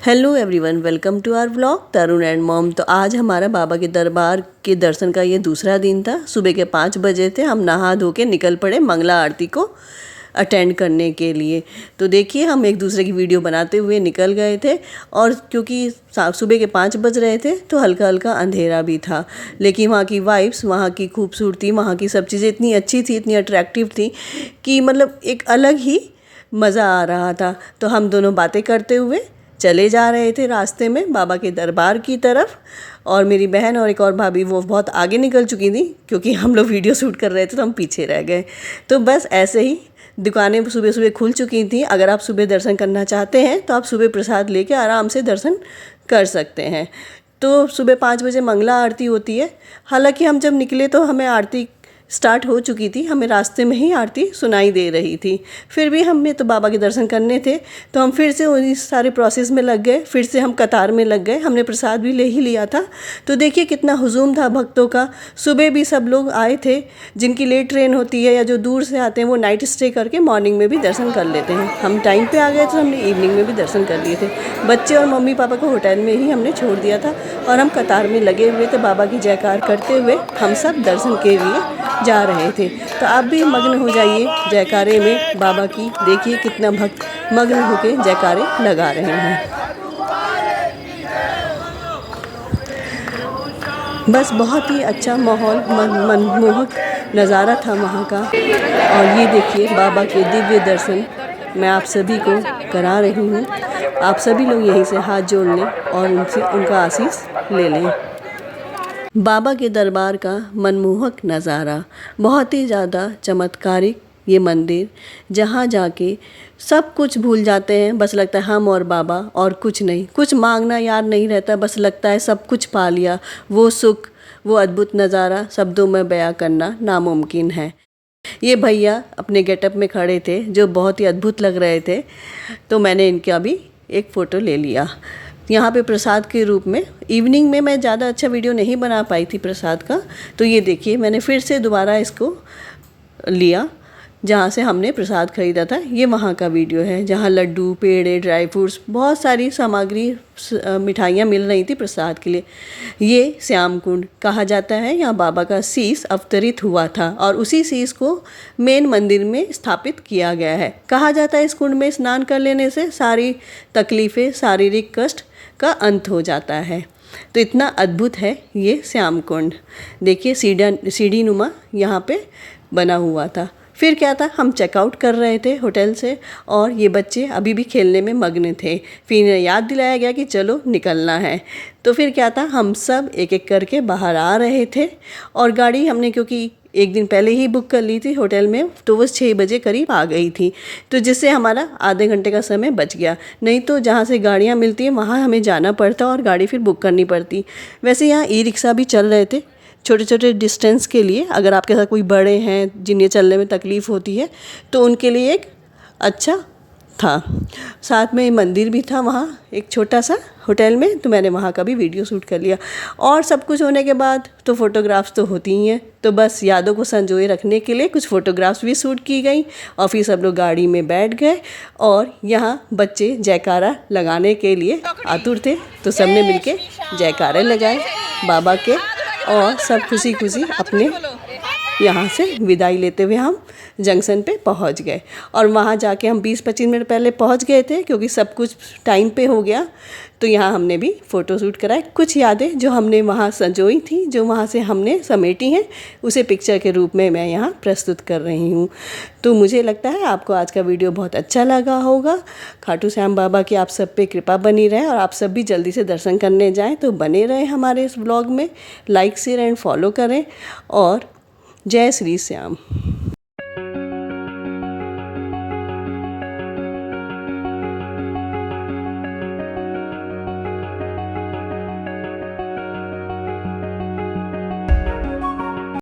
Hello everyone, welcome to our vlog Tarun and mom. तो आज हमारा बाबा के दरबार के दर्शन का ये दूसरा दिन था। सुबह के 5 बजे थे, हम नहा धो के निकल पड़े मंगला आरती को अटेंड करने के लिए। तो देखिए, हम एक दूसरे की वीडियो बनाते हुए निकल गए थे और क्योंकि सुबह के 5 बज रहे थे तो हल्का हल्का अंधेरा भी था, लेकिन वहाँ की वाइब्स, वहाँ की खूबसूरती, वहाँ की सब चीज़ें इतनी अच्छी थी, इतनी अट्रैक्टिव थी कि मतलब एक अलग ही मज़ा आ रहा था। तो हम दोनों बातें करते हुए चले जा रहे थे रास्ते में बाबा के दरबार की तरफ, और मेरी बहन और एक और भाभी वो बहुत आगे निकल चुकी थी क्योंकि हम लोग वीडियो शूट कर रहे थे तो हम पीछे रह गए। तो बस ऐसे ही दुकानें सुबह सुबह खुल चुकी थी। अगर आप सुबह दर्शन करना चाहते हैं तो आप सुबह प्रसाद लेके आराम से दर्शन कर सकते हैं। तो सुबह 5 बजे मंगला आरती होती है। हालांकि हम जब निकले तो हमें आरती स्टार्ट हो चुकी थी, हमें रास्ते में ही आरती सुनाई दे रही थी। फिर भी हमें तो बाबा के दर्शन करने थे तो हम फिर से उस सारे प्रोसेस में लग गए, फिर से हम कतार में लग गए। हमने प्रसाद भी ले ही लिया था। तो देखिए कितना हुजूम था भक्तों का। सुबह भी सब लोग आए थे, जिनकी लेट ट्रेन होती है या जो दूर से आते हैं वो नाइट स्टे करके मॉर्निंग में भी दर्शन कर लेते हैं। हम टाइम पे आ गए तो हमने इवनिंग में भी दर्शन कर लिए थे। बच्चे और मम्मी पापा को होटल में ही हमने छोड़ दिया था और हम कतार में लगे हुए थे। बाबा की जयकार करते हुए हम सब दर्शन के लिए जा रहे थे। तो आप भी मग्न हो जाइए जयकारे में बाबा की। देखिए कितना भक्त मग्न होके जयकारे लगा रहे हैं। बस बहुत ही अच्छा माहौल, मनमोहक नज़ारा था वहाँ का। और ये देखिए बाबा के दिव्य दर्शन मैं आप सभी को करा रही हूँ। आप सभी लोग यहीं से हाथ जोड़ लें और उनसे उनका आशीष ले लें। बाबा के दरबार का मनमोहक नज़ारा, बहुत ही ज़्यादा चमत्कारिक ये मंदिर, जहाँ जाके सब कुछ भूल जाते हैं। बस लगता है हम और बाबा, और कुछ नहीं, कुछ मांगना याद नहीं रहता। बस लगता है सब कुछ पा लिया। वो सुख, वो अद्भुत नज़ारा शब्दों में बयां करना नामुमकिन है। ये भैया अपने गेटअप में खड़े थे जो बहुत ही अद्भुत लग रहे थे, तो मैंने इनका भी एक फ़ोटो ले लिया। यहाँ पे प्रसाद के रूप में इवनिंग में मैं ज़्यादा अच्छा वीडियो नहीं बना पाई थी प्रसाद का। तो ये देखिए मैंने फिर से दोबारा इसको लिया जहाँ से हमने प्रसाद खरीदा था। ये वहाँ का वीडियो है जहाँ लड्डू, पेड़े, ड्राई फ्रूट्स, बहुत सारी सामग्री, मिठाइयाँ मिल रही थी प्रसाद के लिए। ये श्याम कुंड कहा जाता है। यहाँ बाबा का शीश अवतरित हुआ था और उसी शीश को मेन मंदिर में स्थापित किया गया है। कहा जाता है इस कुंड में स्नान कर लेने से सारी तकलीफ़ें, शारीरिक कष्ट का अंत हो जाता है। तो इतना अद्भुत है ये श्याम कुंड। देखिए सीढ़ी नुमा यहाँ पे बना हुआ था। फिर क्या था, हम चेकआउट कर रहे थे होटल से और ये बच्चे अभी भी खेलने में मग्न थे। फिर याद दिलाया गया कि चलो निकलना है। तो फिर क्या था, हम सब एक एक करके बाहर आ रहे थे और गाड़ी हमने क्योंकि एक दिन पहले ही बुक कर ली थी होटल में, तो वो 6 बजे करीब आ गई थी। तो जिससे हमारा आधे घंटे का समय बच गया। नहीं तो जहाँ से गाड़ियाँ मिलती हैं वहाँ हमें जाना पड़ता और गाड़ी फिर बुक करनी पड़ती। वैसे यहाँ ई रिक्शा भी चल रहे थे छोटे छोटे डिस्टेंस के लिए। अगर आपके साथ कोई बड़े हैं जिन्हें चलने में तकलीफ़ होती है तो उनके लिए एक अच्छा था। साथ में मंदिर भी था वहाँ एक छोटा सा होटल में, तो मैंने वहाँ का भी वीडियो शूट कर लिया। और सब कुछ होने के बाद तो फ़ोटोग्राफ्स तो होती ही हैं, तो बस यादों को संजोए रखने के लिए कुछ फ़ोटोग्राफ्स भी शूट की गई। और फिर सब लोग गाड़ी में बैठ गए और यहाँ बच्चे जयकारा लगाने के लिए आतुर थे, तो सबने मिलके जयकारे लगाए बाबा के और सब खुशी खुशी अपने यहाँ से विदाई लेते हुए हम जंक्शन पे पहुँच गए। और वहाँ जाके हम 20-25 मिनट पहले पहुँच गए थे क्योंकि सब कुछ टाइम पे हो गया। तो यहाँ हमने भी फ़ोटो शूट कराए। कुछ यादें जो हमने वहाँ संजोई थी, जो वहाँ से हमने समेटी हैं, उसे पिक्चर के रूप में मैं यहाँ प्रस्तुत कर रही हूँ। तो मुझे लगता है आपको आज का वीडियो बहुत अच्छा लगा होगा। खाटू श्याम बाबा की आप सब पे कृपा बनी रहे और आप सब भी जल्दी से दर्शन करने जाएँ। तो बने रहें हमारे इस ब्लॉग में, लाइक शेयर एंड फॉलो करें और जय श्री श्याम।